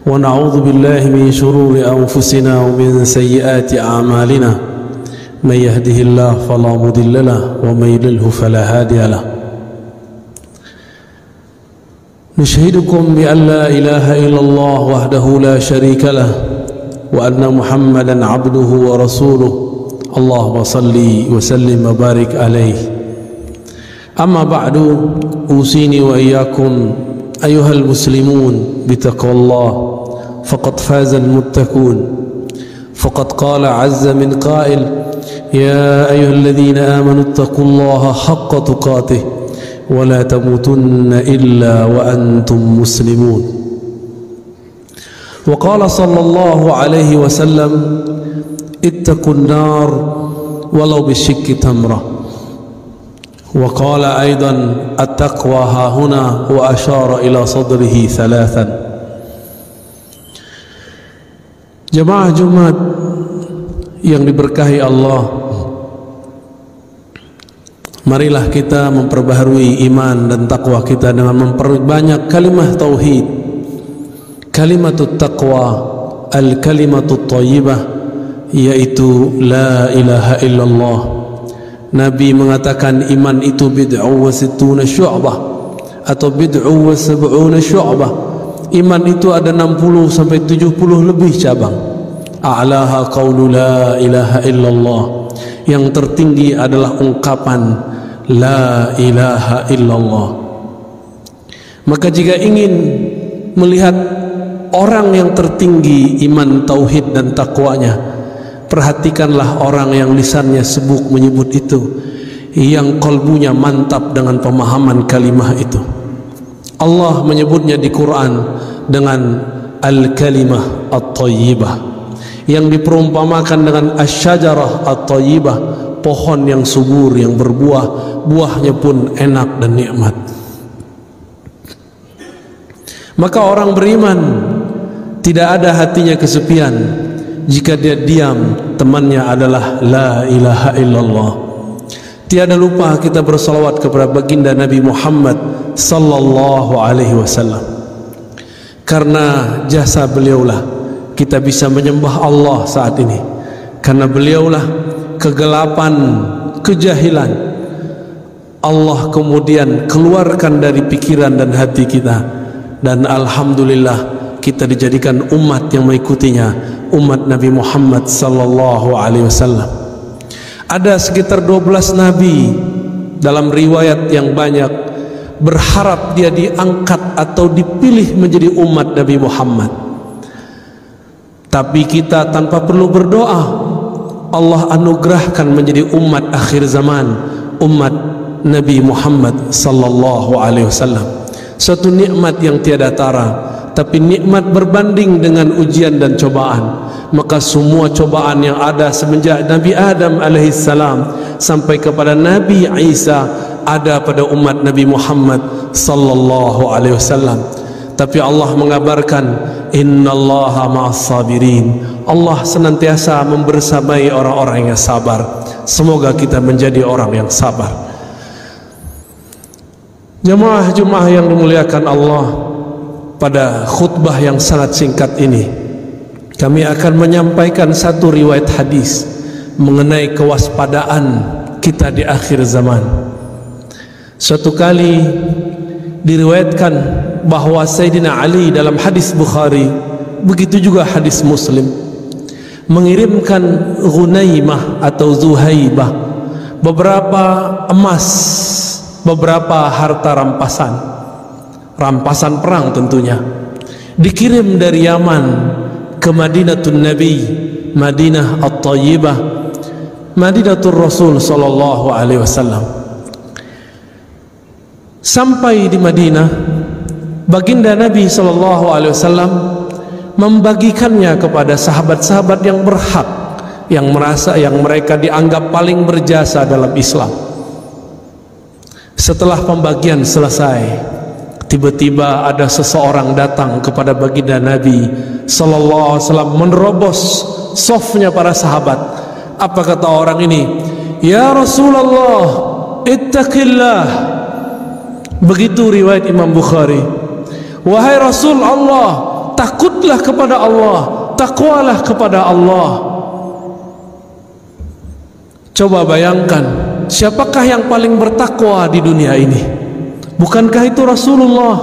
ونعوذ بالله من شرور أنفسنا ومن سيئات أعمالنا من يهده الله فلا مضل له ومن يضلل فلا هادي له نشهدكم بأن لا إله إلا الله وحده لا شريك له وأن محمدا عبده ورسوله اللهم صل وسلم وبارك عليه أما بعد أوصيني وإياكم أيها المسلمون بتقوى الله فقد فاز المتقون فقد قال عز من قائل يا أيها الذين آمنوا اتقوا الله حق تقاته ولا تموتن إلا وأنتم مسلمون وقال صلى الله عليه وسلم اتقوا النار ولو بالشق تمرة وقال أيضا التقوى ها هنا وأشار إلى صدره ثلاثا. Jemaah Jumat yang diberkahi Allah, marilah kita memperbaharui iman dan takwa kita dengan memperbanyak kalimah tauhid, kalimatut taqwa, al-kalimatut thayyibah, yaitu la ilaha illallah. Nabi mengatakan iman itu bid'u wa sittuna syu'bah atau bid'u wa sab'una syu'bah. Iman itu ada 60 sampai 70 lebih cabang. A'laha qaulu la ilaha illallah. Yang tertinggi adalah ungkapan la ilaha illallah. Maka jika ingin melihat orang yang tertinggi iman, tauhid dan takwanya, perhatikanlah orang yang lisannya sibuk menyebut itu, yang kalbunya mantap dengan pemahaman kalimah itu. Allah menyebutnya di Quran dengan al-kalimah at-thayyibah, yang diperumpamakan dengan asy-syajarah at-thayyibah, pohon yang subur yang berbuah, buahnya pun enak dan nikmat. Maka orang beriman tidak ada hatinya kesepian jika dia diam temannya adalah la ilaha illallah. Tiada lupa kita bersalawat kepada baginda Nabi Muhammad sallallahu alaihi wasallam. Karena jasa beliaulah kita bisa menyembah Allah saat ini. Karena beliaulah kegelapan, kejahilan Allah kemudian keluarkan dari pikiran dan hati kita, dan alhamdulillah kita dijadikan umat yang mengikutinya, umat Nabi Muhammad sallallahu alaihi wasallam. Ada sekitar 12 nabi dalam riwayat yang banyak berharap dia diangkat atau dipilih menjadi umat Nabi Muhammad. Tapi kita tanpa perlu berdoa, Allah anugerahkan menjadi umat akhir zaman, umat Nabi Muhammad sallallahu alaihi wasallam. Suatu nikmat yang tiada tara, tapi nikmat berbanding dengan ujian dan cobaan. Maka semua cobaan yang ada semenjak Nabi Adam alaihissalam sampai kepada Nabi Isa ada pada umat Nabi Muhammad sallallahu alaihi wasallam. Tapi Allah mengabarkan innallaha ma'as sabirin. Allah senantiasa membersamai orang-orang yang sabar. Semoga kita menjadi orang yang sabar. Jemaah-jemaah yang dimuliakan Allah, pada khutbah yang sangat singkat ini kami akan menyampaikan satu riwayat hadis mengenai kewaspadaan kita di akhir zaman. Suatu kali diriwayatkan bahwa Sayyidina Ali dalam hadis Bukhari, begitu juga hadis Muslim, mengirimkan Ghunaimah atau Zuhaibah beberapa emas, beberapa harta rampasan perang tentunya, dikirim dari Yaman ke Madinatun Nabi, Madinah At-Thayyibah, Madinatul Rasul sallallahu alaihi wasallam. Sampai di Madinah, baginda Nabi sallallahu alaihi wasallam membagikannya kepada sahabat-sahabat yang berhak, yang merasa yang mereka dianggap paling berjasa dalam Islam. Setelah pembagian selesai, Tiba-tiba ada seseorang datang kepada baginda Nabi sallallahu alaihi wasallam, menerobos safnya para sahabat. Apa kata orang ini? Ya Rasulullah, ittaqillah. Begitu riwayat Imam Bukhari. Wahai Rasul Allah, takutlah kepada Allah, takwalah kepada Allah. Coba bayangkan, siapakah yang paling bertakwa di dunia ini? Bukankah itu Rasulullah?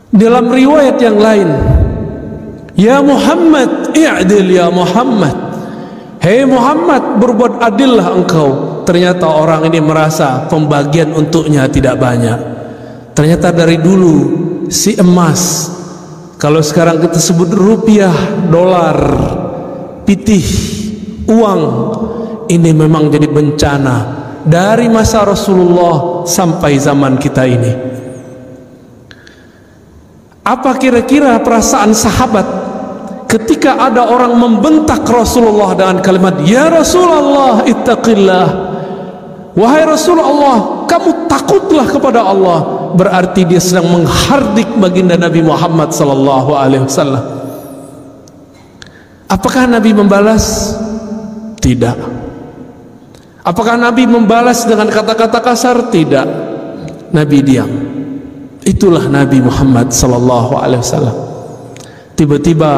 Dalam riwayat yang lain, ya Muhammad, i'dil ya Muhammad. Hei Muhammad, berbuat adillah engkau. Ternyata orang ini merasa pembagian untuknya tidak banyak. Ternyata dari dulu si emas, kalau sekarang kita sebut rupiah, dolar, pitih, uang, ini memang jadi bencana dari masa Rasulullah sampai zaman kita ini. Apa kira-kira perasaan sahabat ketika ada orang membentak Rasulullah dengan kalimat ya Rasulullah ittaqillah? Wahai Rasulullah, kamu takutlah kepada Allah. Berarti dia sedang menghardik baginda Nabi Muhammad sallallahu alaihi wasallam. Apakah Nabi membalas? Tidak. Apakah Nabi membalas dengan kata-kata kasar? Tidak. Nabi diam. Itulah Nabi Muhammad sallallahu alaihi wasallam. Tiba-tiba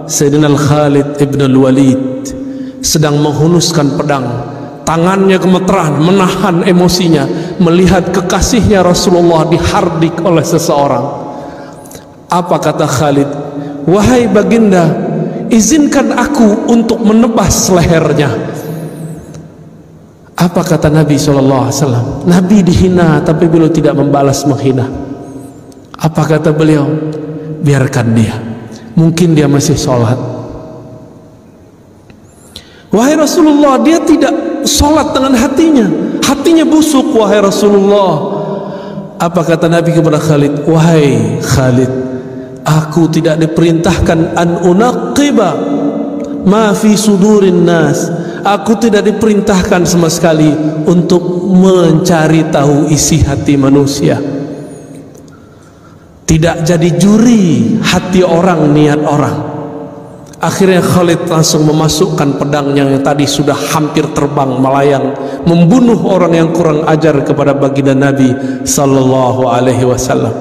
Sayyidina Khalid ibn al-Walid sedang menghunuskan pedang. Tangannya gemeteran, menahan emosinya melihat kekasihnya Rasulullah dihardik oleh seseorang. Apa kata Khalid? Wahai baginda, izinkan aku untuk menebas lehernya. Apa kata Nabi SAW? Nabi dihina tapi beliau tidak membalas menghina. Apa kata beliau? Biarkan dia, mungkin dia masih sholat. Wahai Rasulullah, dia tidak sholat dengan hatinya, hatinya busuk. Wahai Rasulullah, apa kata Nabi kepada Khalid? Wahai Khalid, aku tidak diperintahkan an unaqiba ma fi sudurin nas. Aku tidak diperintahkan sama sekali untuk mencari tahu isi hati manusia. Tidak jadi juri hati orang, niat orang. Akhirnya Khalid langsung memasukkan pedangnya yang tadi sudah hampir terbang melayang, membunuh orang yang kurang ajar kepada baginda Nabi sallallahu alaihi wasallam.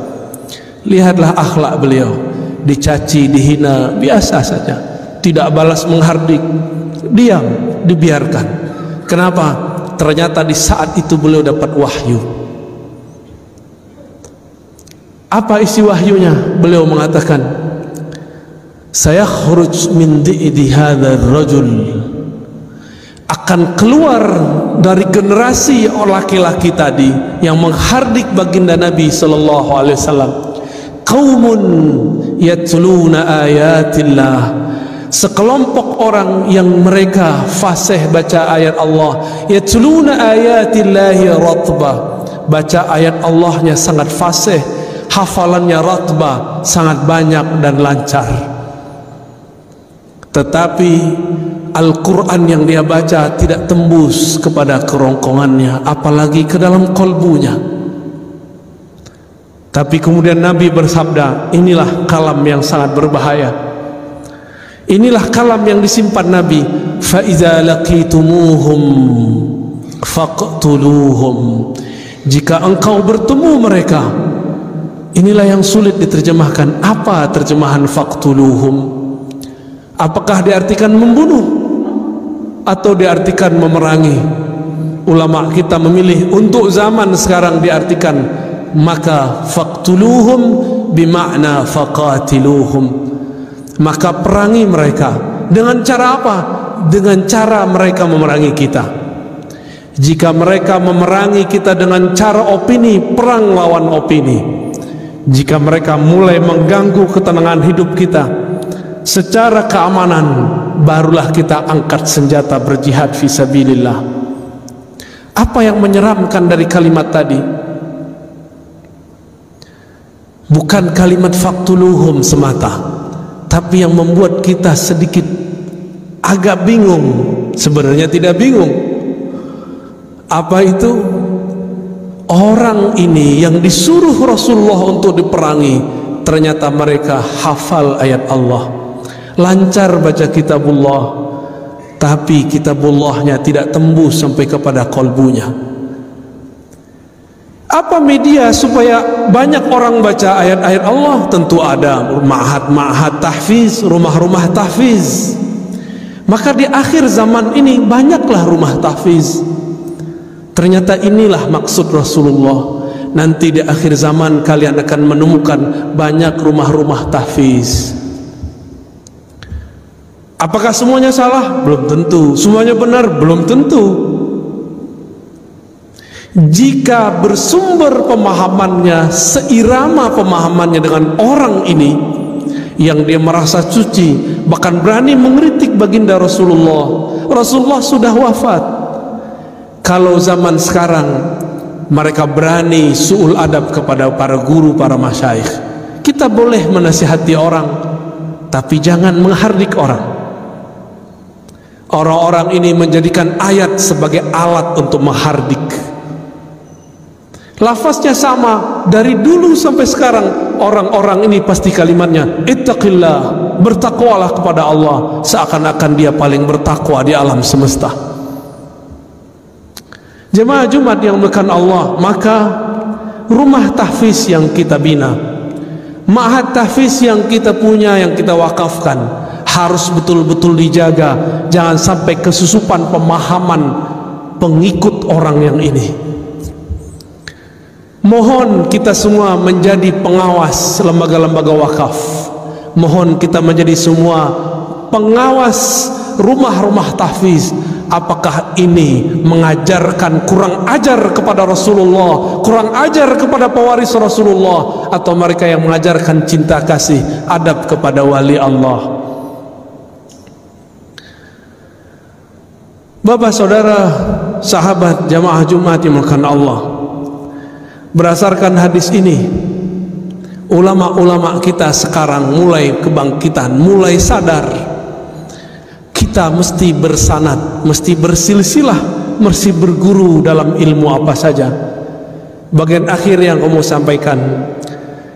Lihatlah akhlak beliau, dicaci, dihina, biasa saja, tidak balas menghardik, diam, dibiarkan. Kenapa? Ternyata di saat itu beliau dapat wahyu. Apa isi wahyunya? Beliau mengatakan, saya khuruj min di'di hadzal rajul, akan keluar dari generasi laki-laki tadi yang menghardik baginda Nabi sallallahu alaihi wasallam, qaumun yatluna ayatillah, sekelompok orang yang mereka fasih baca ayat Allah, yatluna ayatillahi ratba, baca ayat Allahnya sangat fasih, hafalannya ratba, sangat banyak dan lancar. Tetapi Al-Quran yang dia baca tidak tembus kepada kerongkongannya, apalagi ke dalam kolbunya. Tapi kemudian Nabi bersabda, inilah kalam yang sangat berbahaya, inilah kalam yang disimpan Nabi. فَإِذَا لَقِيتُمُوهُمْ فَاقْتُلُوهُمْ, jika engkau bertemu mereka. Inilah yang sulit diterjemahkan. Apa terjemahan faqtuluhum? Apakah diartikan membunuh atau diartikan memerangi? Ulama kita memilih untuk zaman sekarang diartikan, maka faqtuluhum bimakna faqatiluhum, maka perangi mereka. Dengan cara apa? Dengan cara mereka memerangi kita. Jika mereka memerangi kita dengan cara opini, perang lawan opini. Jika mereka mulai mengganggu ketenangan hidup kita secara keamanan, barulah kita angkat senjata berjihad fisabilillah. Apa yang menyeramkan dari kalimat tadi? Bukan kalimat faqtuluhum semata, tapi yang membuat kita sedikit agak bingung. Sebenarnya tidak bingung. Apa itu? orang ini yang disuruh Rasulullah untuk diperangi, ternyata mereka hafal ayat Allah, lancar baca kitabullah, tapi kitabullahnya tidak tembus sampai kepada kolbunya. Apa media supaya banyak orang baca ayat-ayat Allah? Tentu ada ma'had tahfiz, rumah-rumah tahfiz. Maka di akhir zaman ini banyaklah rumah tahfiz. Ternyata inilah maksud Rasulullah. Nanti di akhir zaman kalian akan menemukan banyak rumah-rumah tahfiz. Apakah semuanya salah? Belum tentu. Semuanya benar? Belum tentu. Jika bersumber pemahamannya, seirama pemahamannya dengan orang ini yang dia merasa suci, bahkan berani mengkritik baginda Rasulullah. Rasulullah sudah wafat. Kalau zaman sekarang mereka berani su'ul adab kepada para guru, para masyayikh, kita boleh menasihati orang, tapi jangan menghardik orang. Orang-orang ini menjadikan ayat sebagai alat untuk menghardik. Lafaznya sama dari dulu sampai sekarang. Orang-orang ini pasti kalimatnya ittaqillah, bertakwalah kepada Allah, seakan-akan dia paling bertakwa di alam semesta. Jemaah Jumat yang dimuliakan Allah, maka rumah tahfiz yang kita bina, ma'had tahfiz yang kita punya, yang kita wakafkan, harus betul-betul dijaga. Jangan sampai kesusupan pemahaman pengikut orang yang ini. Mohon kita semua menjadi pengawas lembaga-lembaga wakaf. Mohon kita menjadi semua pengawas rumah-rumah tahfiz. Apakah ini mengajarkan kurang ajar kepada Rasulullah, kurang ajar kepada pewaris Rasulullah, atau mereka yang mengajarkan cinta kasih, adab kepada wali Allah? Bapak, saudara, sahabat jamaah Jumat yang dimuliakan Allah, berdasarkan hadis ini, ulama-ulama kita sekarang mulai kebangkitan, mulai sadar. Kita mesti bersanad, mesti bersilsilah, mesti berguru dalam ilmu apa saja. Bagian akhir yang kamu sampaikan,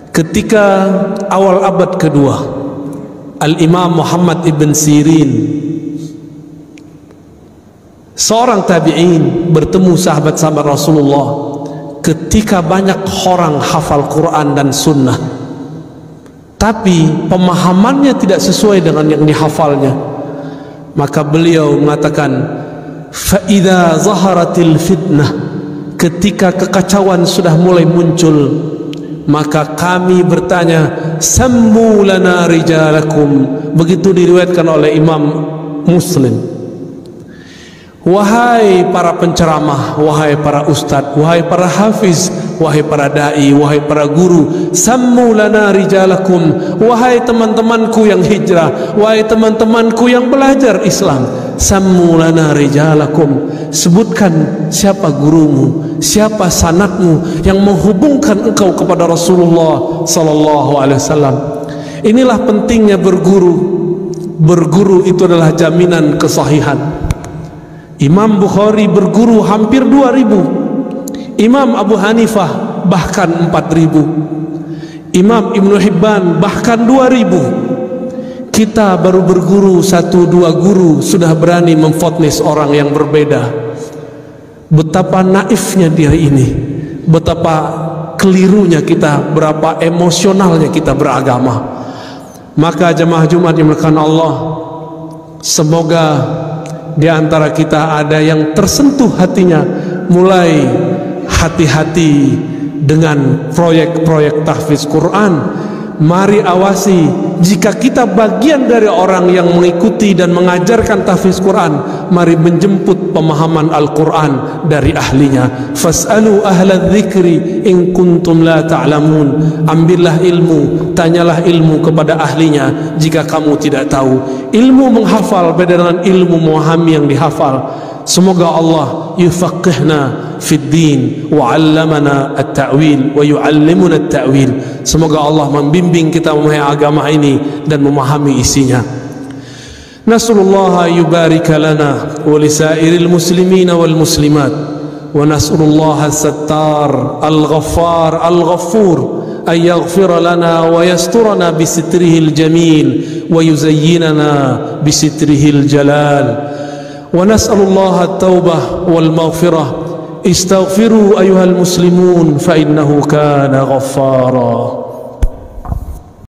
ketika awal abad kedua, Al-Imam Muhammad ibn Sirin, seorang tabi'in, bertemu sahabat-sahabat Rasulullah. Ketika banyak orang hafal Quran dan sunnah, tapi pemahamannya tidak sesuai dengan yang dihafalnya, maka beliau mengatakan, فَإِذَا ظَهَرَتِ الْفِتْنَةِ, ketika kekacauan sudah mulai muncul, maka kami bertanya, سَمُّوا لَنَا رِجَالَكُمْ, begitu diriwayatkan oleh Imam Muslim. Wahai para penceramah, wahai para ustadz, wahai para hafiz, wahai para da'i, wahai para guru, sammu lana rijalakum, wahai teman-temanku yang hijrah, wahai teman-temanku yang belajar Islam, sammu lana rijalakum, sebutkan siapa gurumu, siapa sanadmu yang menghubungkan engkau kepada Rasulullah sallallahu alaihi wasallam. Inilah pentingnya berguru. Berguru itu adalah jaminan kesahihan. Imam Bukhari berguru hampir 2000, Imam Abu Hanifah bahkan 4000, Imam Ibnu Hibban bahkan 2000. Kita baru berguru 1-2 guru sudah berani memfotnis orang yang berbeda. Betapa naifnya diri ini, betapa kelirunya kita, berapa emosionalnya kita beragama. Maka jemaah Jumat yang dimuliakan Allah, semoga di antara kita ada yang tersentuh hatinya, mulai hati-hati dengan proyek-proyek tahfiz Quran. Mari awasi, jika kita bagian dari orang yang mengikuti dan mengajarkan tahfiz Quran, mari menjemput pemahaman Al-Quran dari ahlinya. Fas'alu ahla dzikri in kuntum la ta'lamun. Ambillah ilmu, tanyalah ilmu kepada ahlinya jika kamu tidak tahu. Ilmu menghafal beda dengan ilmu memahami yang dihafal. Semoga Allah yufaqihna fid din wa 'allamana at-ta'wil wa yu'allimuna at-ta'wil. Semoga Allah membimbing kita memahami agama ini dan memahami isinya. Nasallallahu yubarik lana wa lisairil muslimina wal muslimat ونسأل الله الستار الغفار الغفور أن يغفر لنا ويسترنا بستره الجميل ويزيننا بستره الجلال، ونسأل الله التوبة والمغفرة. استغفروا أيها المسلمون فإنه كان غفارا.